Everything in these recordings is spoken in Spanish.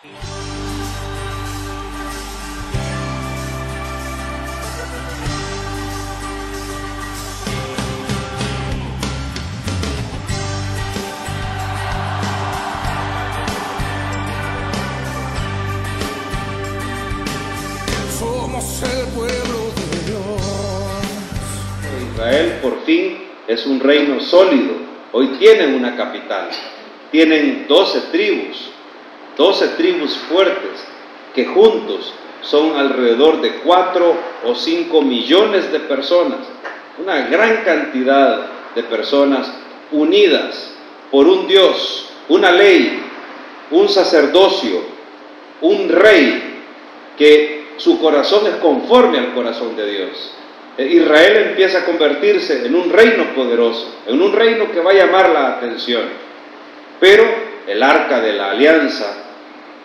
Somos el pueblo de Dios. Israel por fin es un reino sólido. Hoy tienen una capital, tienen 12 tribus fuertes que juntos son alrededor de 4 o 5 millones de personas, una gran cantidad de personas unidas por un Dios, una ley, un sacerdocio, un rey que su corazón es conforme al corazón de Dios. Israel empieza a convertirse en un reino poderoso, en un reino que va a llamar la atención. Pero el arca de la alianza,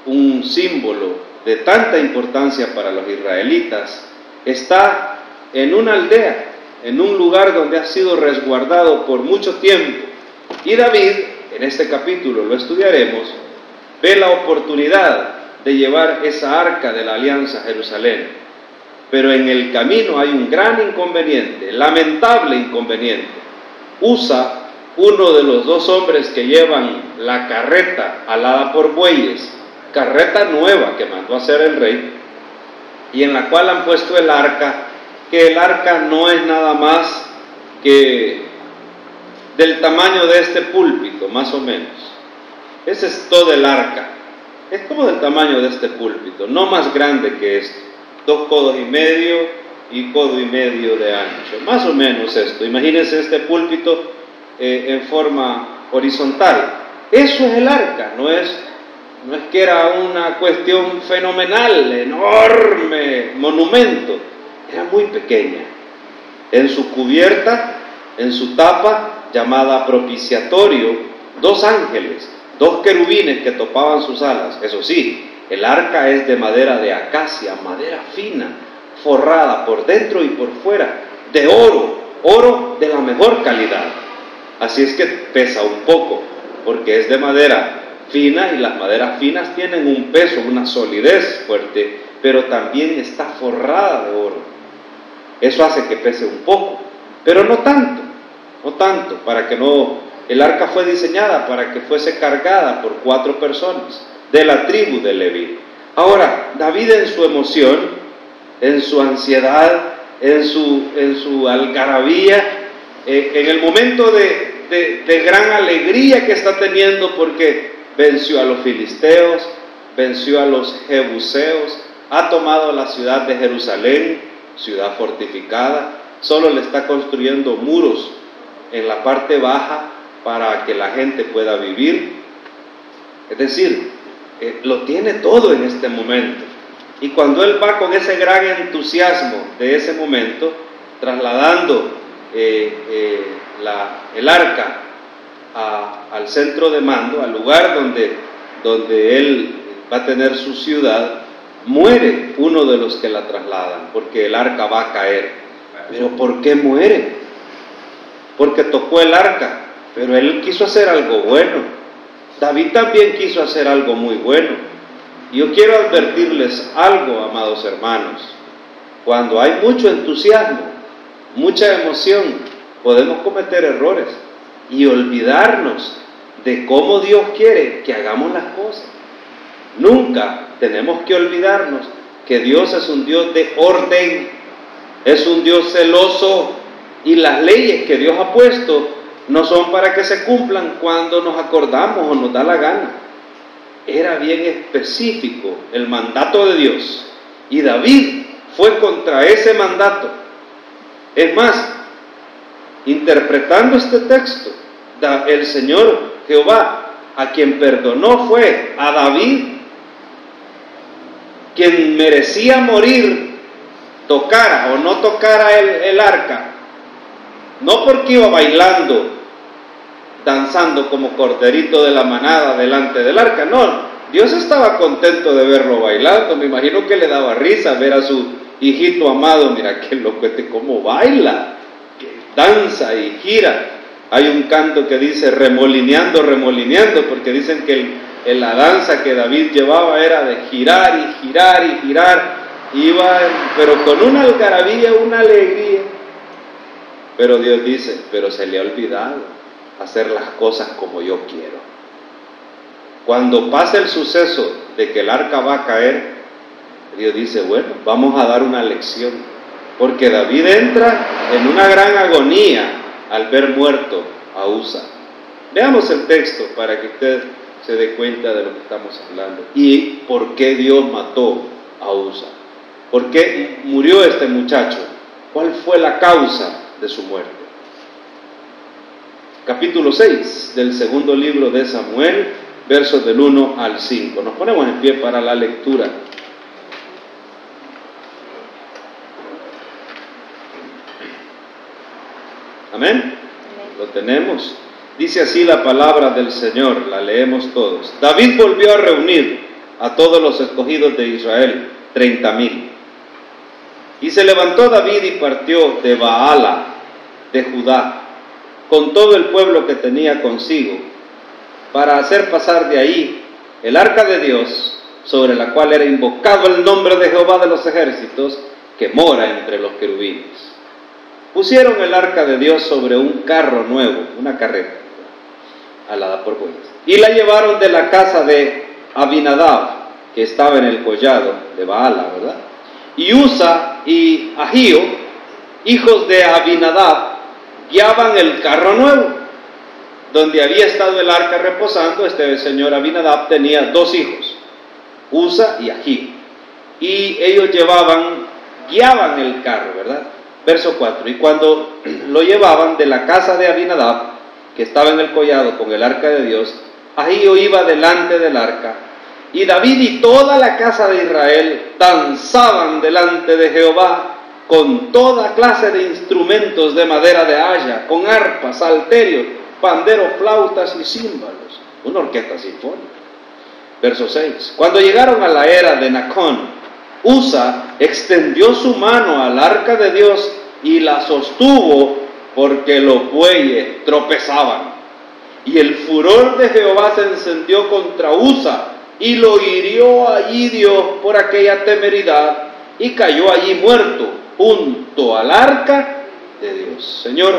un símbolo de tanta importancia para los israelitas, está en una aldea, en un lugar donde ha sido resguardado por mucho tiempo. Y David, en este capítulo lo estudiaremos, ve la oportunidad de llevar esa arca de la alianza a Jerusalén. Pero en el camino hay un gran inconveniente, lamentable inconveniente. Usa, uno de los 2 hombres que llevan la carreta alada por bueyes, carreta nueva que mandó a hacer el rey, y en la cual han puesto el arca, que el arca no es nada más que del tamaño de este púlpito, más o menos. Ese es todo el arca. Es como del tamaño de este púlpito, no más grande que esto. 2 codos y medio y codo y medio de ancho, más o menos esto. Imagínense este púlpito en forma horizontal. Eso es el arca, no es que era una cuestión fenomenal, enorme, monumento. Era muy pequeña. En su cubierta, en su tapa, llamada propiciatorio, 2 ángeles, 2 querubines que topaban sus alas. Eso sí, el arca es de madera de acacia, madera fina, forrada por dentro y por fuera, de oro de la mejor calidad. Así es que pesa un poco, porque es de madera fina y las maderas finas tienen un peso, una solidez fuerte, pero también está forrada de oro. Eso hace que pese un poco, pero no tanto, para que no... El arca fue diseñada para que fuese cargada por 4 personas de la tribu de Leví. Ahora, David en su emoción, en su ansiedad, en su algarabía, en el momento de gran alegría que está teniendo porque venció a los filisteos, venció a los jebuseos, ha tomado la ciudad de Jerusalén, ciudad fortificada, solo le está construyendo muros en la parte baja para que la gente pueda vivir. Es decir, lo tiene todo en este momento. Y cuando él va con ese gran entusiasmo de ese momento, trasladando el arca al centro de mando, al lugar donde él va a tener su ciudad, muere uno de los que la trasladan, porque el arca va a caer. ¿Pero por qué muere? Porque tocó el arca, pero él quiso hacer algo bueno. David también quiso hacer algo muy bueno. Y yo quiero advertirles algo, amados hermanos. Cuando hay mucho entusiasmo, mucha emoción, podemos cometer errores y olvidarnos de cómo Dios quiere que hagamos las cosas. Nunca tenemos que olvidarnos que Dios es un Dios de orden, es un Dios celoso, y las leyes que Dios ha puesto no son para que se cumplan cuando nos acordamos o nos da la gana. Era bien específico el mandato de Dios, y David fue contra ese mandato. Es más, interpretando este texto, el Señor Jehová, a quien perdonó fue a David, quien merecía morir, tocara o no tocara el arca, no porque iba bailando, danzando como corderito de la manada delante del arca, no, Dios estaba contento de verlo bailando. Me imagino que le daba risa ver a su hijito amado, mira qué loco cómo baila, que danza y gira. Hay un canto que dice remolineando, remolineando, porque dicen que la danza que David llevaba era de girar y girar y girar, iba, pero con una algarabía, una alegría. Pero Dios dice, pero se le ha olvidado hacer las cosas como yo quiero. Cuando pase el suceso de que el arca va a caer, Dios dice, bueno, vamos a dar una lección, porque David entra en una gran agonía al ver muerto a Usa. Veamos el texto para que usted se dé cuenta de lo que estamos hablando y por qué Dios mató a Usa. ¿Por qué murió este muchacho? ¿Cuál fue la causa de su muerte? Capítulo 6 del segundo libro de Samuel, versos del 1 al 5. Nos ponemos en pie para la lectura. Amén. Lo tenemos. Dice así la palabra del Señor, la leemos todos. David volvió a reunir a todos los escogidos de Israel, 30,000. Y se levantó David y partió de Baala, de Judá, con todo el pueblo que tenía consigo, para hacer pasar de ahí el arca de Dios, sobre la cual era invocado el nombre de Jehová de los ejércitos, que mora entre los querubines. Pusieron el arca de Dios sobre un carro nuevo, una carreta, alada por bueyes, y la llevaron de la casa de Abinadab, que estaba en el collado de Baala, ¿verdad? Y Usa y Ahío, hijos de Abinadab, guiaban el carro nuevo. Donde había estado el arca reposando, este señor Abinadab tenía 2 hijos, Usa y Ahío, y ellos guiaban el carro, ¿verdad? Verso 4, y cuando lo llevaban de la casa de Abinadab, que estaba en el collado con el arca de Dios, Ahío iba delante del arca, y David y toda la casa de Israel danzaban delante de Jehová con toda clase de instrumentos de madera de haya, con arpas, salterios, panderos, flautas y címbalos, una orquesta sinfónica. Verso 6, cuando llegaron a la era de Nacón, Usa extendió su mano al arca de Dios y la sostuvo porque los bueyes tropezaban. Y el furor de Jehová se encendió contra Usa y lo hirió allí Dios por aquella temeridad y cayó allí muerto junto al arca de Dios. Señor,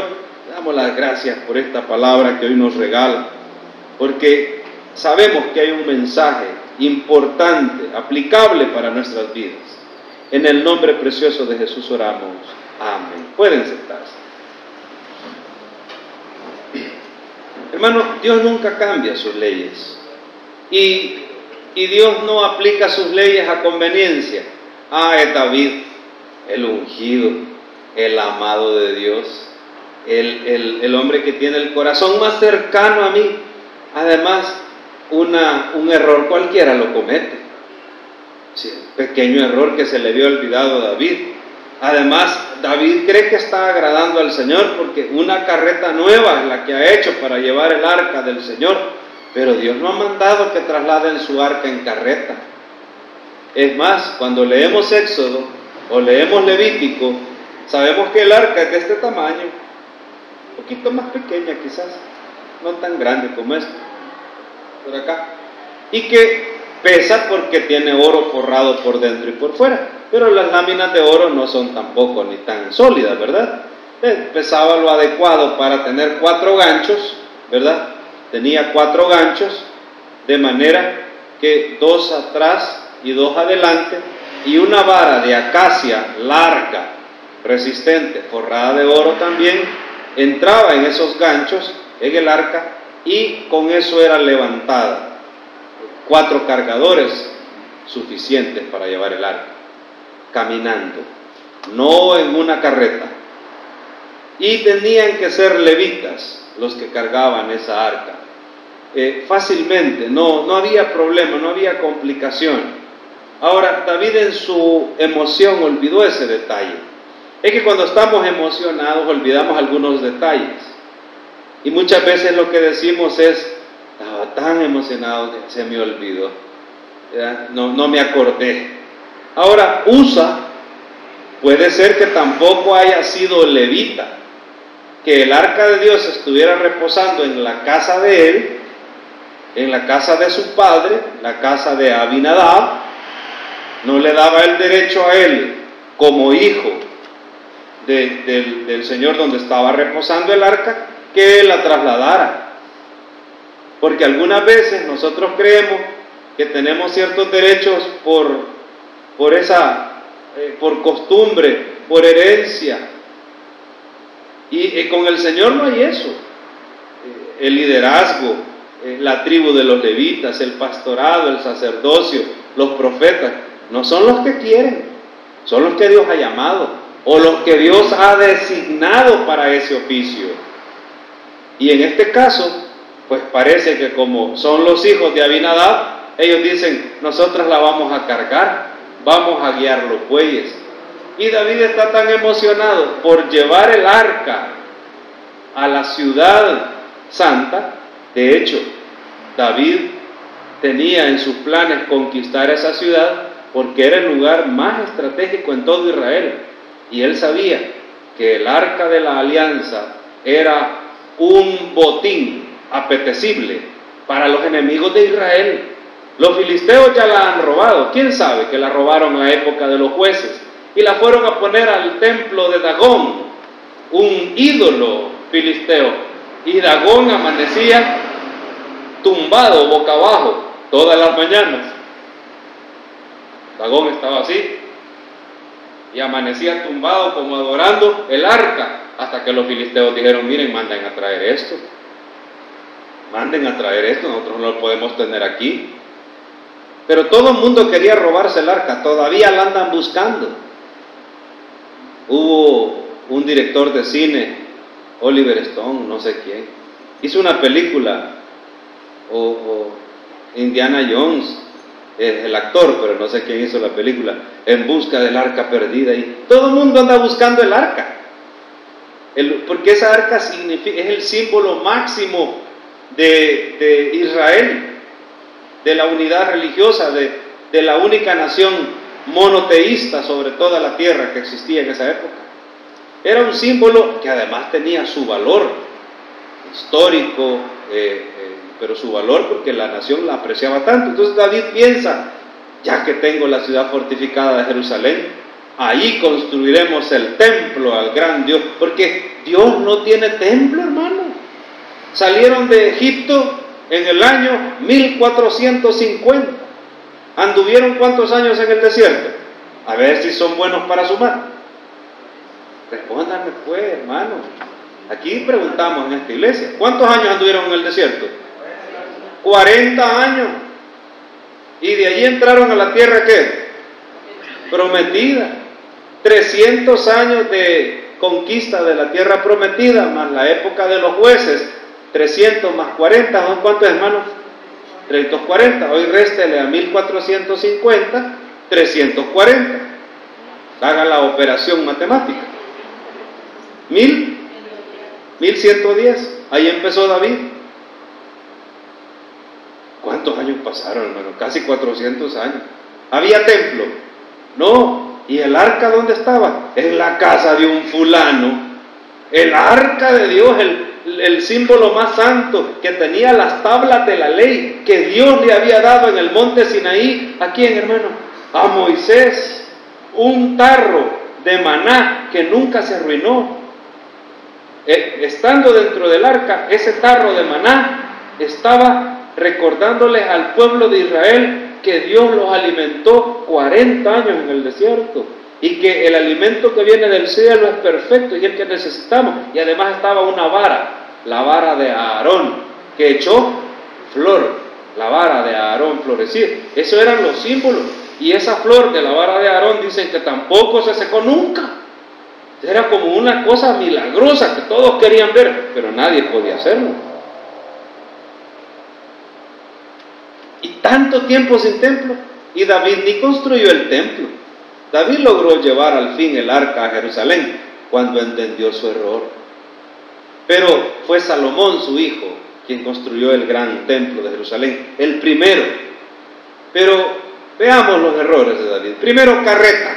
le damos las gracias por esta palabra que hoy nos regala, porque sabemos que hay un mensaje importante, aplicable para nuestras vidas. En el nombre precioso de Jesús oramos. Amén. Pueden sentarse. Hermano, Dios nunca cambia sus leyes. Y Dios no aplica sus leyes a conveniencia. Es David, el ungido, el amado de Dios, el hombre que tiene el corazón más cercano a mí. Además, un error cualquiera lo comete. Sí, pequeño error que se le había olvidado a David. Además, David cree que está agradando al Señor porque una carreta nueva es la que ha hecho para llevar el arca del Señor, pero Dios no ha mandado que trasladen su arca en carreta. Es más, cuando leemos Éxodo o leemos Levítico, sabemos que el arca es de este tamaño, un poquito más pequeña quizás, no tan grande como esta, por acá, y que pesa porque tiene oro forrado por dentro y por fuera, pero las láminas de oro no son tampoco ni tan sólidas, ¿verdad? Pesaba lo adecuado para tener 4 ganchos, ¿verdad? Tenía 4 ganchos, de manera que 2 atrás y 2 adelante, y una vara de acacia larga, resistente, forrada de oro también, entraba en esos ganchos, en el arca, y con eso era levantada. 4 cargadores suficientes para llevar el arca, caminando, no en una carreta. Y tenían que ser levitas los que cargaban esa arca. Fácilmente, no había problema, no había complicación. Ahora, David en su emoción olvidó ese detalle. Es que cuando estamos emocionados olvidamos algunos detalles. Y muchas veces lo que decimos es, estaba tan emocionado que se me olvidó, no me acordé. Ahora, Usa puede ser que tampoco haya sido levita, que el arca de Dios estuviera reposando en la casa de él en la casa de su padre, la casa de Abinadab, no le daba el derecho a él como hijo del Señor donde estaba reposando el arca, que él la trasladara. Porque algunas veces nosotros creemos que tenemos ciertos derechos por costumbre, por herencia. Y con el Señor no hay eso. El liderazgo, la tribu de los levitas, el pastorado, el sacerdocio, los profetas, no son los que quieren, son los que Dios ha llamado o los que Dios ha designado para ese oficio. Y en este caso, pues parece que como son los hijos de Abinadab, ellos dicen, nosotras la vamos a cargar, vamos a guiar los bueyes. Y David está tan emocionado por llevar el arca a la ciudad santa. De hecho, David tenía en sus planes conquistar esa ciudad porque era el lugar más estratégico en todo Israel. Y él sabía que el arca de la alianza era un botín apetecible para los enemigos de Israel. Los filisteos ya la han robado. ¿Quién sabe que la robaron en la época de los jueces? Y la fueron a poner al templo de Dagón, un ídolo filisteo. Y Dagón amanecía tumbado boca abajo todas las mañanas. Dagón estaba así y amanecía tumbado como adorando el arca, hasta que los filisteos dijeron, miren, manden a traer esto, nosotros no lo podemos tener aquí. Pero todo el mundo quería robarse el arca, todavía la andan buscando. Hubo un director de cine, Oliver Stone, no sé quién, hizo una película, o Indiana Jones, el actor, pero no sé quién hizo la película, En busca del arca perdida, y todo el mundo anda buscando el arca, porque esa arca es el símbolo máximo de Israel, de la unidad religiosa, de la única nación monoteísta sobre toda la tierra que existía en esa época. Era un símbolo que además tenía su valor histórico, pero su valor porque la nación la apreciaba tanto. Entonces David piensa, ya que tengo la ciudad fortificada de Jerusalén, ahí construiremos el templo al gran Dios, porque Dios no tiene templo, hermano. Salieron de Egipto en el año 1450. ¿Anduvieron cuántos años en el desierto? A ver si son buenos para sumar. Respóndanme pues, hermano. Aquí preguntamos en esta iglesia, ¿cuántos años anduvieron en el desierto? 40 años. Y de allí entraron a la tierra, ¿qué? Prometida. 300 años de conquista de la tierra prometida, más la época de los jueces. 300 más 40, ¿son cuántos, hermanos? 340. Hoy réstele a 1450, 340. Haga la operación matemática. 1110. Ahí empezó David. ¿Cuántos años pasaron, hermano? Casi 400 años. ¿Había templo? No. ¿Y el arca dónde estaba? En la casa de un fulano. El arca de Dios, el símbolo más santo, que tenía las tablas de la ley que Dios le había dado en el monte Sinaí. ¿A quién, hermano? A Moisés. Un tarro de maná que nunca se arruinó. Estando dentro del arca, ese tarro de maná estaba recordándoles al pueblo de Israel que Dios los alimentó 40 años en el desierto y que el alimento que viene del cielo es perfecto y es el que necesitamos. Y además estaba una vara, la vara de Aarón, que echó flor, la vara de Aarón florecía. Esos eran los símbolos. Y esa flor de la vara de Aarón dicen que tampoco se secó nunca. Era como una cosa milagrosa que todos querían ver, pero nadie podía hacerlo. Y tanto tiempo sin templo, y David ni construyó el templo. David logró llevar al fin el arca a Jerusalén cuando entendió su error. Pero fue Salomón, su hijo, quien construyó el gran templo de Jerusalén, el primero. Pero veamos los errores de David. Primero, carreta.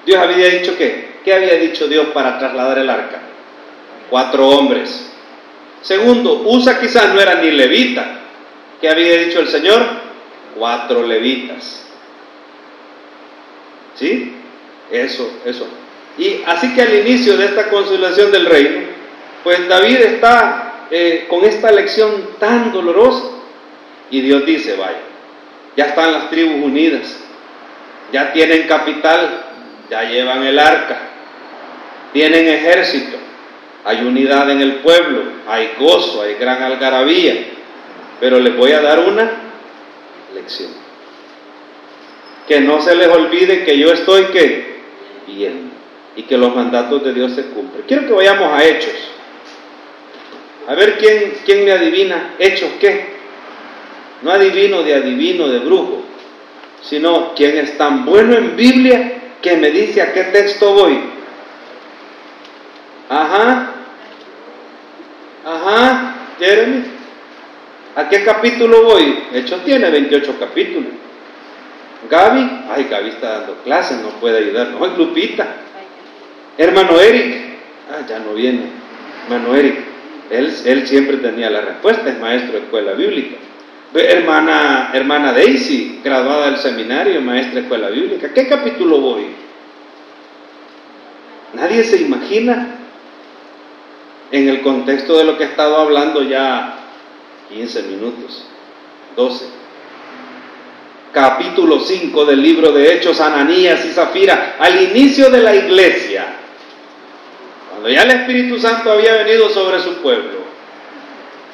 Dios había dicho ¿qué? ¿Qué había dicho Dios para trasladar el arca? 4 hombres. Segundo, Usa quizás no era ni levita. ¿Qué había dicho el Señor? 4 levitas. ¿Sí? Eso. Y así que al inicio de esta consolación del reino, pues David está con esta lección tan dolorosa. Y Dios dice, vaya, ya están las tribus unidas, ya tienen capital, ya llevan el arca, tienen ejército, hay unidad en el pueblo, hay gozo, hay gran algarabía, pero les voy a dar una lección. Que no se les olvide que yo estoy viendo y que los mandatos de Dios se cumplen. Quiero que vayamos a Hechos. A ver quién me adivina. ¿Hechos qué? No adivino, de brujo, sino quien es tan bueno en Biblia que me dice a qué texto voy. Ajá, Jeremy, ¿a qué capítulo voy? Hechos tiene 28 capítulos. Gaby está dando clases, no puede ayudarnos. Ay, Lupita. Hermano Eric, ya no viene. Hermano Eric, él siempre tenía la respuesta, es maestro de escuela bíblica. Hermana Daisy, graduada del seminario, maestra de escuela bíblica. ¿Qué capítulo voy? Nadie se imagina, en el contexto de lo que he estado hablando ya 15 minutos, 12. Capítulo 5 del libro de Hechos, Ananías y Zafira, al inicio de la iglesia, cuando ya el Espíritu Santo había venido sobre su pueblo.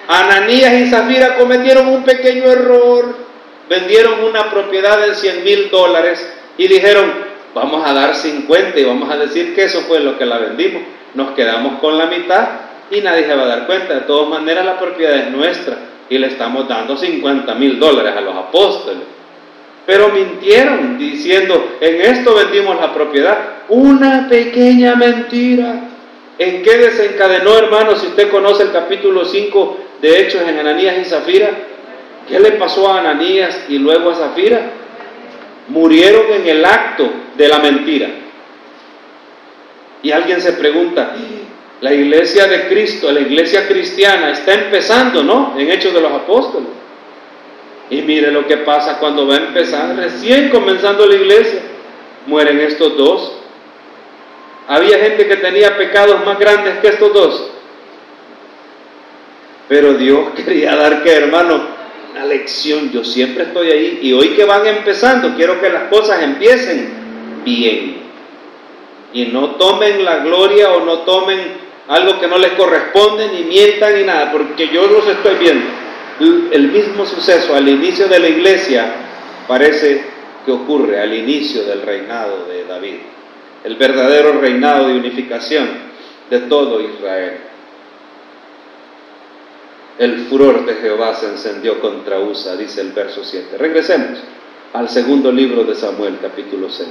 Ananías y Zafira cometieron un pequeño error, vendieron una propiedad en $100,000 y dijeron, vamos a dar 50 y vamos a decir que eso fue lo que la vendimos, nos quedamos con la mitad y nadie se va a dar cuenta. De todas maneras la propiedad es nuestra y le estamos dando $50,000 a los apóstoles. Pero mintieron diciendo, en esto vendimos la propiedad. Una pequeña mentira. ¿En qué desencadenó, hermano? Si usted conoce el capítulo 5 de Hechos en Ananías y Zafira, ¿qué le pasó a Ananías y luego a Zafira? Murieron en el acto de la mentira. Y alguien se pregunta, la iglesia de Cristo, la iglesia cristiana está empezando, ¿no? En Hechos de los Apóstoles. Y mire lo que pasa cuando va a empezar, recién comenzando la iglesia, mueren estos dos. Había gente que tenía pecados más grandes que estos dos. Pero Dios quería dar, ¿qué, hermano? Una lección. Yo siempre estoy ahí. Y hoy que van empezando, quiero que las cosas empiecen bien. Y no tomen la gloria o no tomen algo que no les corresponde, ni mientan ni nada, porque yo los estoy viendo. El mismo suceso al inicio de la iglesia parece que ocurre al inicio del reinado de David. El verdadero reinado de unificación de todo Israel. El furor de Jehová se encendió contra Usa, dice el verso 7. Regresemos al segundo libro de Samuel, capítulo 6.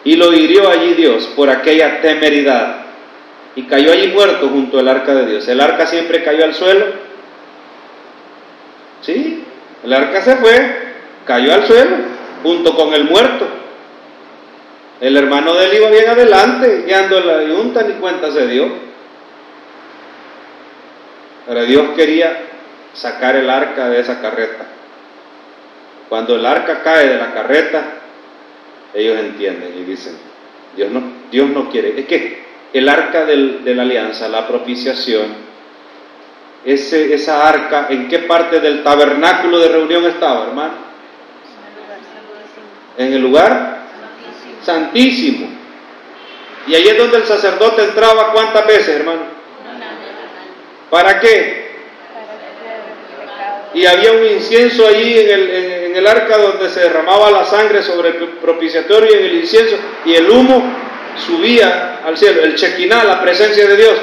Y lo hirió allí Dios por aquella temeridad, y cayó allí muerto junto al arca de Dios. El arca siempre cayó al suelo. Sí, el arca se fue, cayó al suelo, junto con el muerto. El hermano de él iba bien adelante, guiando la yunta, ni cuenta se dio. Pero Dios quería sacar el arca de esa carreta. Cuando el arca cae de la carreta, ellos entienden y dicen, Dios no quiere. Es que el arca de la alianza, la propiciación, esa arca, ¿en qué parte del tabernáculo de reunión estaba, hermano? En el lugar santísimo. Y ahí es donde el sacerdote entraba, ¿cuántas veces, hermano? ¿Para qué? Y había un incienso allí en el arca donde se derramaba la sangre sobre el propiciatorio y en el incienso, y el humo subía al cielo. El Shekinah, la presencia de Dios,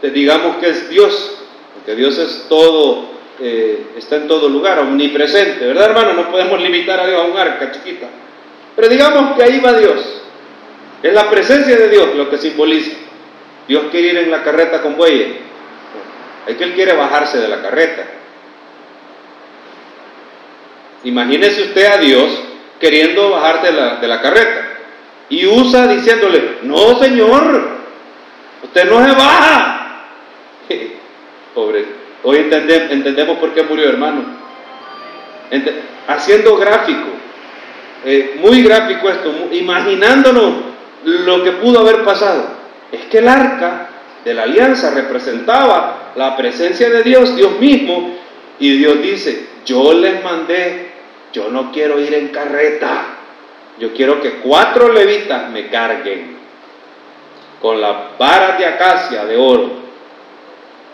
digamos que es Dios, porque Dios es todo, está en todo lugar, omnipresente, ¿verdad, hermano? No podemos limitar a Dios a un arca chiquita, pero digamos que ahí va Dios. Es la presencia de Dios lo que simboliza. Dios quiere ir en la carreta con bueyes. Es que Él quiere bajarse de la carreta. Imagínese usted a Dios queriendo bajarse de la carreta. Y Usa diciéndole, no, Señor, usted no se baja. Hoy entendemos por qué murió, hermano. Haciendo gráfico, muy gráfico esto, imaginándonos lo que pudo haber pasado. Es que el arca de la alianza representaba la presencia de Dios, Dios mismo, y Dios dice: yo les mandé, yo no quiero ir en carreta, yo quiero que 4 levitas me carguen con las varas de acacia de oro.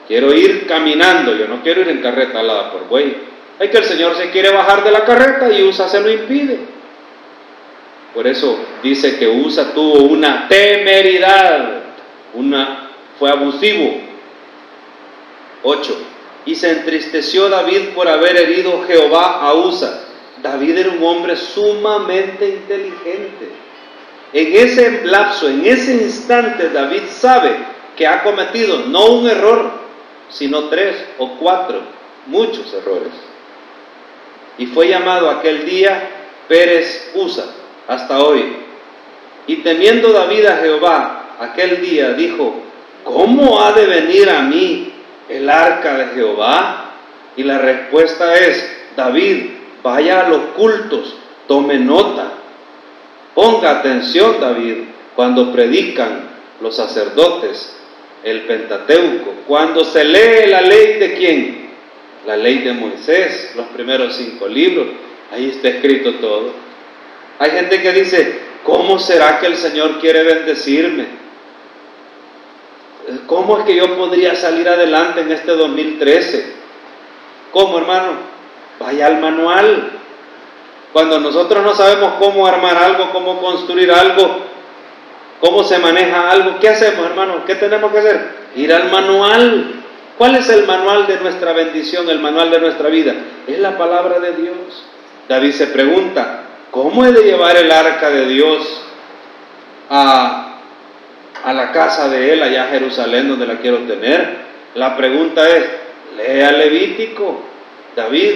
Quiero ir caminando, yo no quiero ir en carreta alada por buey. Es que el Señor se quiere bajar de la carreta y Usa se lo impide. Por eso dice que Usa tuvo una temeridad, fue abusivo. 8. Y se entristeció David por haber herido Jehová a Usa. David era un hombre sumamente inteligente. En ese lapso, en ese instante, David sabe que ha cometido no un error, sino 3 o 4, muchos errores. Y fue llamado aquel día Pérez Usa, hasta hoy. Y temiendo David a Jehová, aquel día dijo: ¿cómo ha de venir a mí el arca de Jehová? Y la respuesta es: David, vaya a los cultos, tome nota. Ponga atención, David, cuando predican los sacerdotes el Pentateuco, cuando se lee la ley de ¿quién? La ley de Moisés, los primeros 5 libros, ahí está escrito todo. Hay gente que dice: ¿cómo será que el Señor quiere bendecirme? ¿Cómo es que yo podría salir adelante en este 2013? ¿Cómo, hermano? Vaya al manual. Cuando nosotros no sabemos cómo armar algo, cómo construir algo, cómo se maneja algo, ¿qué hacemos, hermano? ¿Qué tenemos que hacer? Ir al manual. ¿Cuál es el manual de nuestra bendición, el manual de nuestra vida? Es la palabra de Dios. David se pregunta: ¿cómo he de llevar el arca de Dios a la casa de él, allá a Jerusalén, donde la quiero tener? La pregunta es: lea Levítico. David,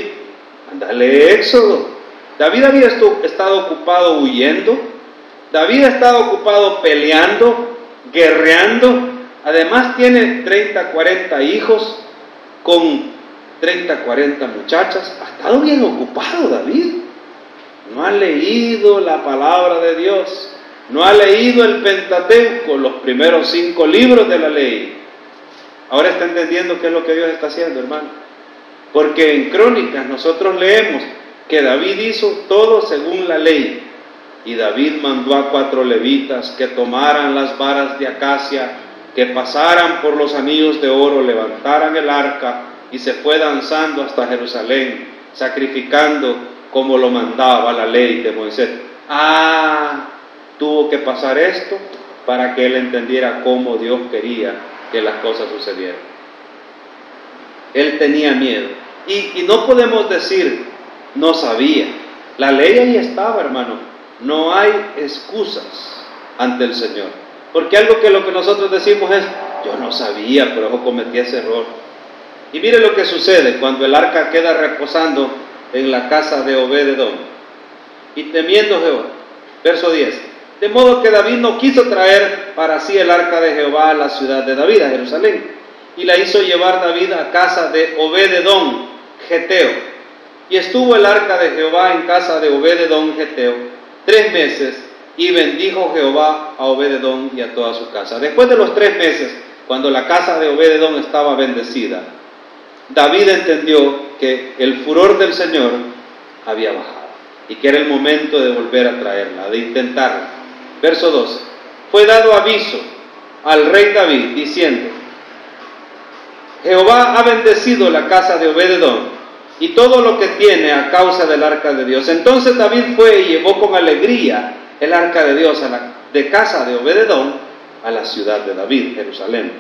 anda, lee Éxodo. David había estado ocupado huyendo. David ha estado ocupado peleando, guerreando. Además tiene 30, 40 hijos con 30, 40 muchachas. Ha estado bien ocupado David. No ha leído la palabra de Dios. No ha leído el Pentateuco, los primeros 5 libros de la ley. Ahora está entendiendo qué es lo que Dios está haciendo, hermano. Porque en Crónicas nosotros leemos que David hizo todo según la ley. Y David mandó a 4 levitas que tomaran las varas de acacia, que pasaran por los anillos de oro, levantaran el arca y se fue danzando hasta Jerusalén, sacrificando como lo mandaba la ley de Moisés. Tuvo que pasar esto para que él entendiera cómo Dios quería que las cosas sucedieran. Él tenía miedo. Y no podemos decir: no sabía. La ley ahí estaba, hermano. No hay excusas ante el Señor. Porque lo que nosotros decimos es: yo no sabía, pero yo cometí ese error. Y mire lo que sucede cuando el arca queda reposando en la casa de Obed-edom. Y temiendo Jehová. Verso 10. De modo que David no quiso traer para sí el arca de Jehová a la ciudad de David, a Jerusalén. Y la hizo llevar David a casa de Obed-edom, Geteo. Y estuvo el arca de Jehová en casa de Obed-edom, Geteo, 3 meses, y bendijo Jehová a Obed-edom y a toda su casa. Después de los 3 meses, cuando la casa de Obed-edom estaba bendecida, David entendió que el furor del Señor había bajado y que era el momento de volver a traerla, de intentarla. Verso 12. Fue dado aviso al rey David diciendo: Jehová ha bendecido la casa de Obed-edom y todo lo que tiene a causa del arca de Dios. Entonces David fue y llevó con alegría el arca de Dios de casa de Obed-edom a la ciudad de David, Jerusalén.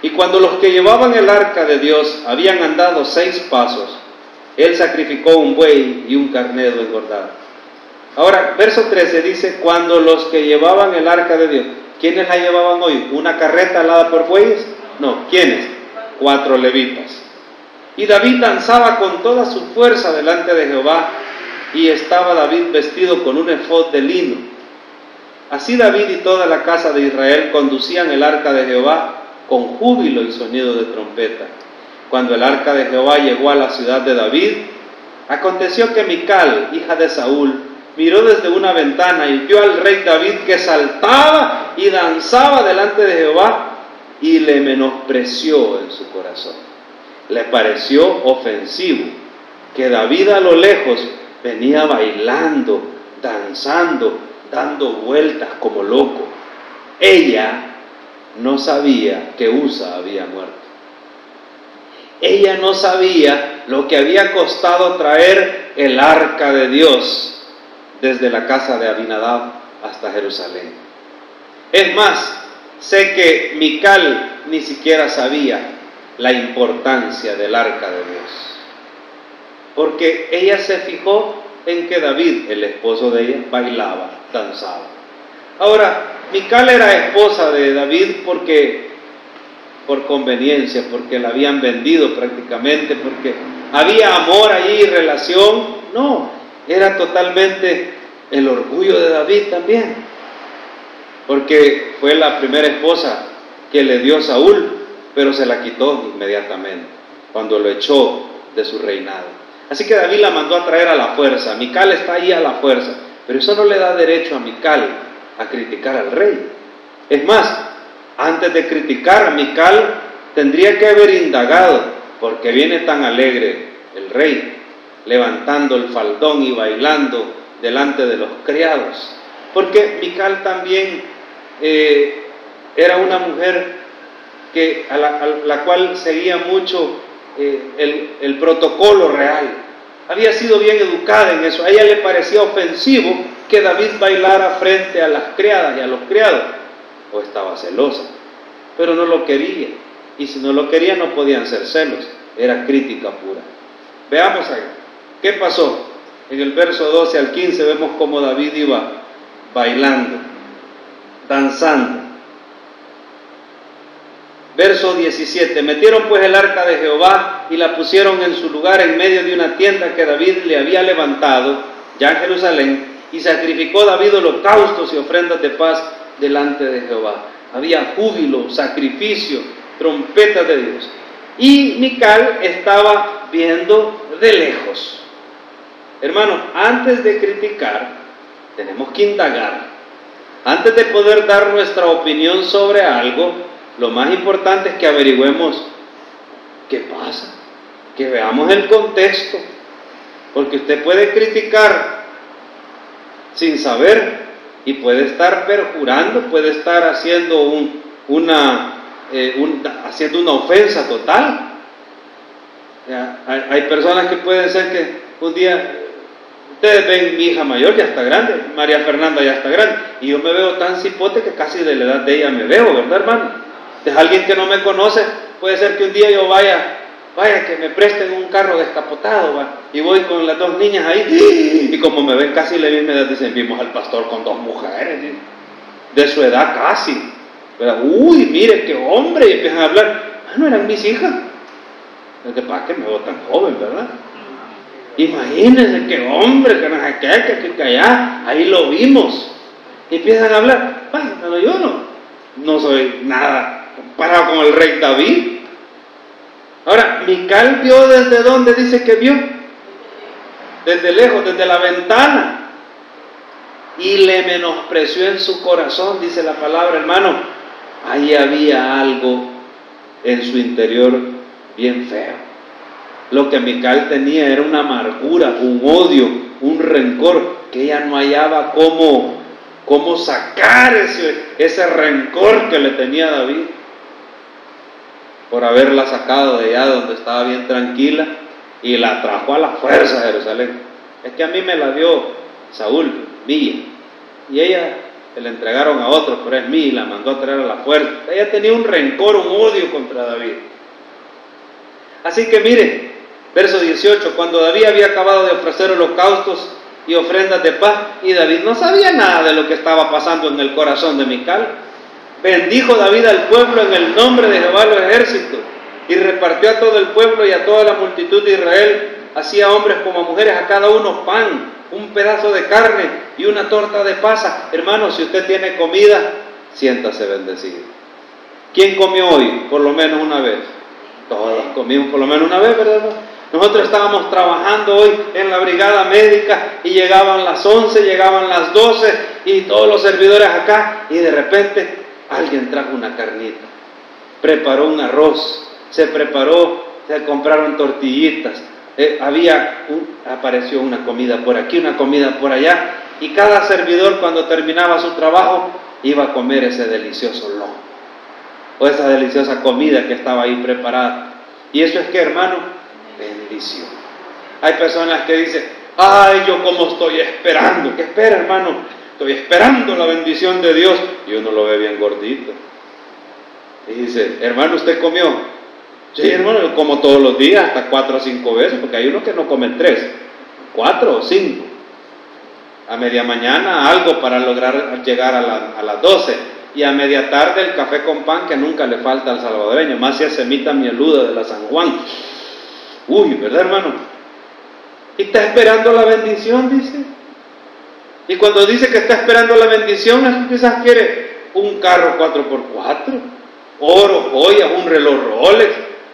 Y cuando los que llevaban el arca de Dios habían andado 6 pasos, él sacrificó un buey y un carnero engordado. Ahora, verso 13 dice: cuando los que llevaban el arca de Dios, ¿quiénes la llevaban hoy? ¿Una carreta alada por bueyes? No, ¿quiénes? 4 levitas. Y David danzaba con toda su fuerza delante de Jehová, y estaba David vestido con un efod de lino. Así David y toda la casa de Israel conducían el arca de Jehová con júbilo y sonido de trompeta. cuando el arca de Jehová llegó a la ciudad de David, aconteció que Mical, hija de Saúl, miró desde una ventana y vio al rey David que saltaba y danzaba delante de Jehová y le menospreció en su corazón. Le pareció ofensivo que David a lo lejos venía bailando, danzando, dando vueltas como loco. Ella no sabía que Usa había muerto. Ella no sabía lo que había costado traer el arca de Dios desde la casa de Abinadab hasta Jerusalén. Es más, sé que Mical ni siquiera sabía la importancia del arca de Dios, porque ella se fijó en que David, el esposo de ella, bailaba, danzaba. Ahora, Mical era esposa de David por conveniencia, porque la habían vendido prácticamente, porque había amor allí, relación. No, era totalmente el orgullo de David también, porque fue la primera esposa que le dio Saúl, pero se la quitó inmediatamente cuando lo echó de su reinado. Así que David la mandó a traer a la fuerza. Mical está ahí a la fuerza, pero eso no le da derecho a Mical a criticar al rey. Es más, antes de criticar a Mical, tendría que haber indagado por qué viene tan alegre el rey, levantando el faldón y bailando delante de los criados. Porque Mical también era una mujer a la cual seguía mucho el protocolo real. Había sido bien educada en eso. A ella le parecía ofensivo que David bailara frente a las criadas y a los criados, o estaba celosa, pero no lo quería, y si no lo quería no podían ser celos, era crítica pura. Veamos ahí, ¿qué pasó? En el verso 12 al 15 vemos cómo David iba bailando, danzando. Verso 17, metieron pues el arca de Jehová y la pusieron en su lugar en medio de una tienda que David le había levantado ya en Jerusalén, y sacrificó David holocaustos y ofrendas de paz delante de Jehová. Había júbilo, sacrificio, trompetas de Dios. Y Mical estaba viendo de lejos. Hermanos, antes de criticar, tenemos que indagar. Antes de poder dar nuestra opinión sobre algo, lo más importante es que averigüemos qué pasa, que veamos el contexto, porque usted puede criticar sin saber y puede estar perjurando, puede estar haciendo haciendo una ofensa total. Hay personas que pueden ser que un día, ustedes ven, mi hija mayor ya está grande, María Fernanda ya está grande, y yo me veo tan cipote que casi de la edad de ella me veo, ¿verdad, hermano? Es alguien que no me conoce, puede ser que un día yo vaya que me presten un carro descapotado, ¿va? Y voy con las dos niñas ahí, y como me ven casi de la misma edad, dicen, vimos al pastor con dos mujeres, ¿sí? De su edad casi, ¿verdad? Uy, mire qué hombre, y empiezan a hablar, no eran mis hijas, es de para que me veo tan joven, ¿verdad? Imagínense qué hombre, que no sé qué, que allá, ahí lo vimos, y empiezan a hablar, pero yo no soy nada comparado con el rey David. Ahora, Mical vio desde dónde dice que vio, desde lejos, desde la ventana, y le menospreció en su corazón, dice la palabra, hermano. Ahí había algo en su interior bien feo. Lo que Mical tenía era una amargura, un odio, un rencor, que ella no hallaba cómo sacar ese rencor que le tenía a David por haberla sacado de allá donde estaba bien tranquila y la trajo a la fuerza a Jerusalén. Es que a mí me la dio Saúl, mía, y ella le entregaron a otros, pero es mía y la mandó a traer a la fuerza. Ella tenía un rencor, un odio contra David. Así que mire, verso 18, cuando David había acabado de ofrecer holocaustos y ofrendas de paz, y David no sabía nada de lo que estaba pasando en el corazón de Mical, bendijo David al pueblo en el nombre de Jehová de los ejércitos, y repartió a todo el pueblo y a toda la multitud de Israel, así a hombres como a mujeres, a cada uno pan, un pedazo de carne y una torta de pasa. Hermano, si usted tiene comida, siéntase bendecido. ¿Quién comió hoy? Por lo menos una vez. Todos comimos por lo menos una vez, ¿verdad? Nosotros estábamos trabajando hoy en la brigada médica y llegaban las 11, llegaban las 12 y todos los servidores acá, y de repente alguien trajo una carnita, preparó un arroz, se compraron tortillitas, apareció una comida por aquí, una comida por allá, y cada servidor cuando terminaba su trabajo iba a comer ese delicioso lomo o esa deliciosa comida que estaba ahí preparada. Y eso es que, hermano, bendición. Hay personas que dicen: ay, yo como estoy esperando. ¿Qué espera, hermano? Estoy esperando la bendición de Dios. Y uno lo ve bien gordito y dice: hermano, ¿usted comió? Sí, hermano, yo como todos los días, hasta 4 o 5 veces, porque hay unos que no comen 3, 4 o 5. A media mañana algo para lograr llegar a las 12, y a media tarde el café con pan que nunca le falta al salvadoreño, más si es semita mieluda de la San Juan. Uy, ¿verdad, hermano? Y está esperando la bendición, dice. Y cuando dice que está esperando la bendición, quizás quiere un carro 4x4, oro, joyas, un reloj Rolex,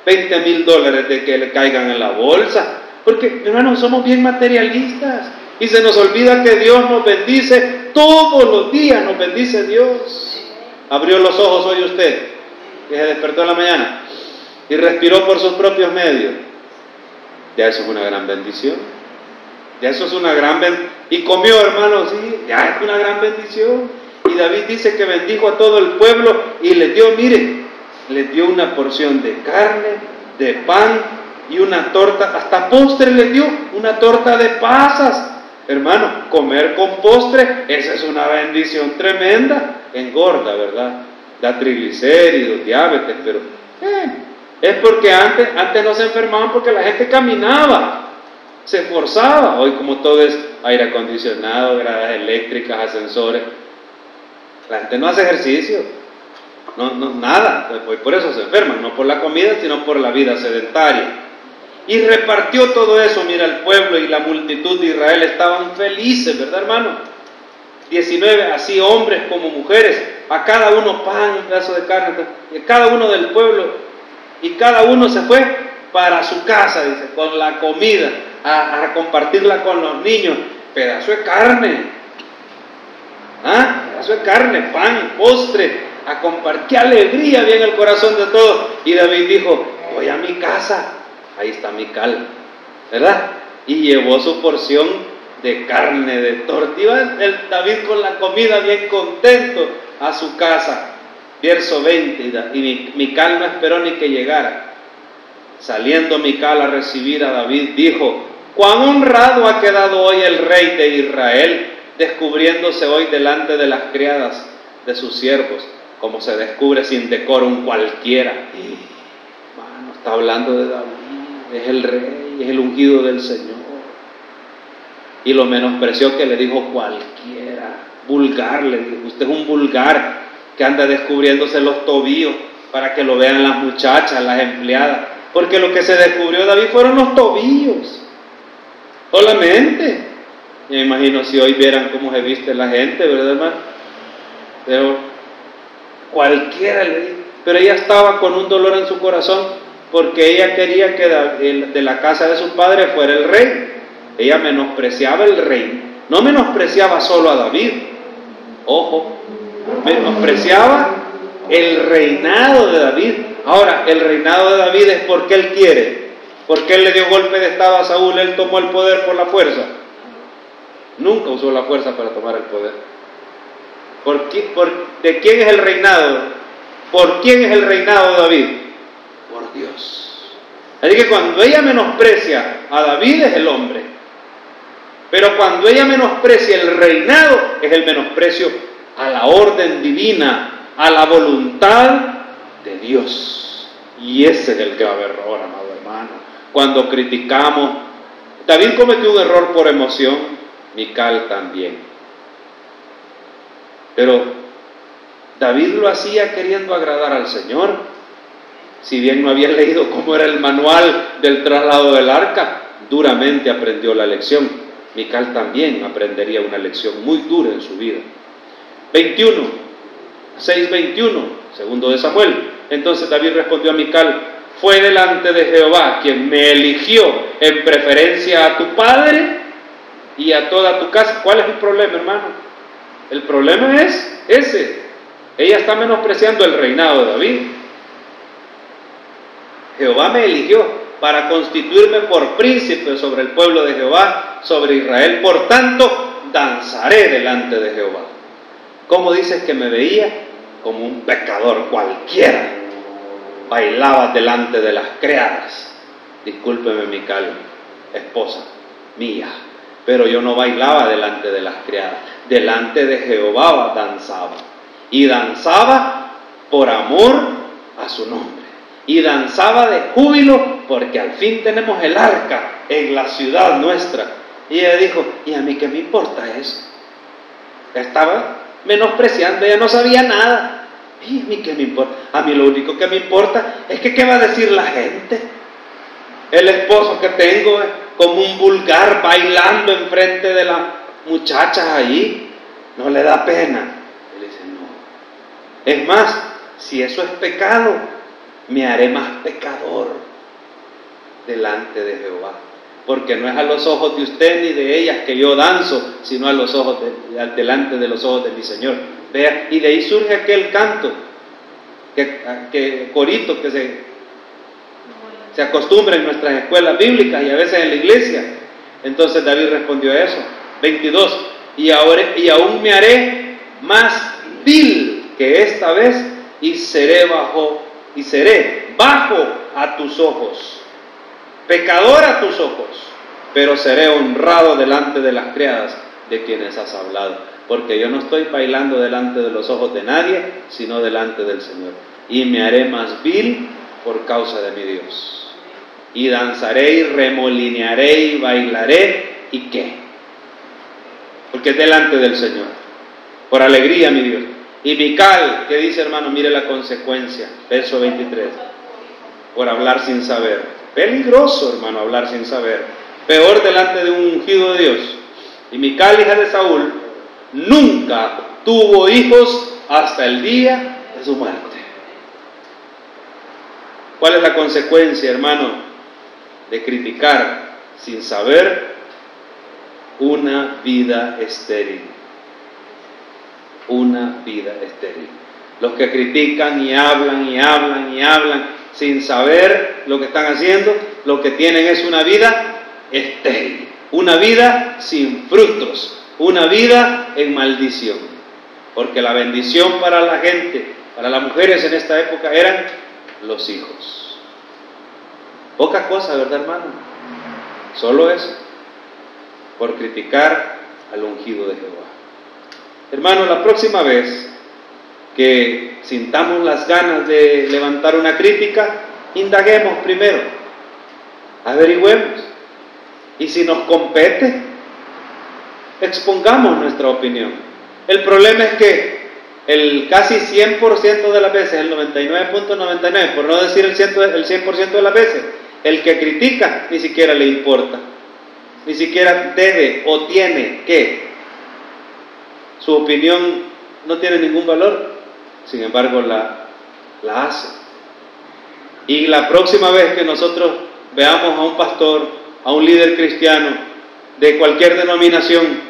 $20,000 de que le caigan en la bolsa. Porque, hermanos, somos bien materialistas y se nos olvida que Dios nos bendice todos los días. Nos bendice Dios. Abrió los ojos hoy usted, que se despertó en la mañana y respiró por sus propios medios. Ya eso es una gran bendición. Ya eso es una gran bendición. Y comió, hermanos, sí, ya es una gran bendición. Y David dice que bendijo a todo el pueblo y les dio, mire, les dio una porción de carne, de pan y una torta, hasta postre les dio, una torta de pasas. Hermano, comer con postre, esa es una bendición tremenda. Engorda, ¿verdad? Da triglicéridos, diabetes, pero es porque antes no se enfermaban porque la gente caminaba, se esforzaba. Hoy, como todo es aire acondicionado, gradas eléctricas, ascensores, la gente no hace ejercicio, no nada. Pues por eso se enferman, no por la comida, sino por la vida sedentaria. Y repartió todo eso. Mira, el pueblo y la multitud de Israel estaban felices, ¿verdad, hermano? 19, así hombres como mujeres, a cada uno pan, un pedazo de carne, y cada uno del pueblo, y cada uno se fue para su casa, dice, con la comida, a compartirla con los niños. Pedazo de carne, pedazo de carne, pan, postre, a compartir. Qué alegría había en el corazón de todos. Y David dijo: voy a mi casa, ahí está Mical, ¿verdad? Y llevó su porción de carne, de tortilla. David con la comida bien contento a su casa. Verso 20, y Mical no esperó ni que llegara. Saliendo Mical a recibir a David, dijo: cuán honrado ha quedado hoy el rey de Israel, descubriéndose hoy delante de las criadas de sus siervos, como se descubre sin decoro un cualquiera. Bueno, está hablando de David, es el rey, es el ungido del Señor. Y lo menospreció, que le dijo cualquiera, vulgar, le dijo: usted es un vulgar que anda descubriéndose los tobillos para que lo vean las muchachas, las empleadas, porque lo que se descubrió David fueron los tobillos, solamente. Me imagino si hoy vieran cómo se viste la gente, ¿verdad, hermano? Pero cualquiera le dijo. Pero ella estaba con un dolor en su corazón, porque ella quería que de la casa de su padre fuera el rey. Ella menospreciaba el reino, no menospreciaba solo a David, ojo, menospreciaba el reinado de David. Ahora, el reinado de David es porque él quiere, porque él le dio golpe de estado a Saúl, él tomó el poder por la fuerza. Nunca usó la fuerza para tomar el poder. ¿De quién es el reinado? ¿Por quién es el reinado de David? Por Dios. Así que cuando ella menosprecia a David es el hombre. Pero cuando ella menosprecia el reinado, es el menosprecio a la orden divina, a la voluntad de Dios. Y ese es el grave error, amado hermano. Cuando criticamos, David cometió un error por emoción, Mical también. Pero David lo hacía queriendo agradar al Señor. Si bien no había leído cómo era el manual del traslado del arca, duramente aprendió la lección. Mical también aprendería una lección muy dura en su vida. 6:21, segundo de Samuel. Entonces David respondió a Mical: fue delante de Jehová quien me eligió en preferencia a tu padre y a toda tu casa. ¿Cuál es el problema, hermano? El problema es ese. Ella está menospreciando el reinado de David. Jehová me eligió para constituirme por príncipe sobre el pueblo de Jehová, sobre Israel. Por tanto, danzaré delante de Jehová. ¿Cómo dices que me veía? Como un pecador cualquiera. Bailaba delante de las criadas. Discúlpeme, Mical, esposa mía, pero yo no bailaba delante de las criadas. Delante de Jehová danzaba. Y danzaba por amor a su nombre. Y danzaba de júbilo porque al fin tenemos el arca en la ciudad nuestra. Y ella dijo, ¿y a mí qué me importa eso? Estaba menospreciando, ella no sabía nada. ¿Y a mí qué me importa? A mí lo único que me importa es que ¿qué va a decir la gente? El esposo que tengo es como un vulgar bailando enfrente de las muchachas allí. ¿No le da pena? Él dice, no. Es más, si eso es pecado, me haré más pecador delante de Jehová. Porque no es a los ojos de usted ni de ellas que yo danzo, sino a los ojos delante de los ojos de mi Señor. Vea, y de ahí surge aquel canto, corito que se acostumbra en nuestras escuelas bíblicas y a veces en la iglesia. Entonces David respondió a eso. 22. Y aún me haré más vil que esta vez y seré bajo a tus ojos, pecador a tus ojos, pero seré honrado delante de las criadas de quienes has hablado, porque yo no estoy bailando delante de los ojos de nadie, sino delante del Señor. Y me haré más vil por causa de mi Dios. Y danzaré y remolinearé y bailaré, ¿y qué? Porque es delante del Señor, por alegría, mi Dios. Y Mical, ¿qué dice, hermano? Mire la consecuencia, verso 23. Por hablar sin saber. Peligroso, hermano, hablar sin saber. Peor delante de un ungido de Dios. Y Mical, hija de Saúl, nunca tuvo hijos hasta el día de su muerte. ¿Cuál es la consecuencia, hermano, de criticar sin saber? Una vida estéril. Una vida estéril. Los que critican y hablan y hablan y hablan sin saber lo que están haciendo, lo que tienen es una vida estéril, una vida sin frutos, una vida en maldición. Porque la bendición para la gente, para las mujeres en esta época eran los hijos. Poca cosa, ¿verdad, hermano? Solo eso, por criticar al ungido de Jehová. Hermano, la próxima vez que sintamos las ganas de levantar una crítica, indaguemos primero, averigüemos, y si nos compete, expongamos nuestra opinión. El problema es que el casi 100% de las veces, el 99.99, por no decir el 100% de las veces, el que critica ni siquiera le importa, ni siquiera debe o tiene que. Su opinión no tiene ningún valor, sin embargo la hace. Y la próxima vez que nosotros veamos a un pastor, a un líder cristiano de cualquier denominación,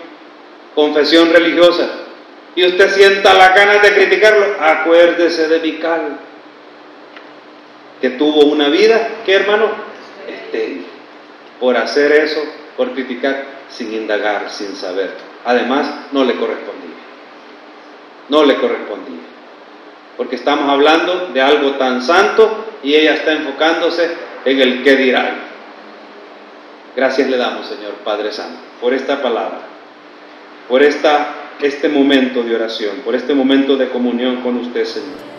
confesión religiosa, y usted sienta las ganas de criticarlo, acuérdese de Mical, que tuvo una vida, ¿qué, hermano? Estéril, por hacer eso, por criticar sin indagar, sin saber. Además, no le correspondía. No le correspondía. Porque estamos hablando de algo tan santo y ella está enfocándose en el qué dirán. Gracias le damos, Señor Padre Santo, por esta palabra, por este momento de oración, por este momento de comunión con usted, Señor.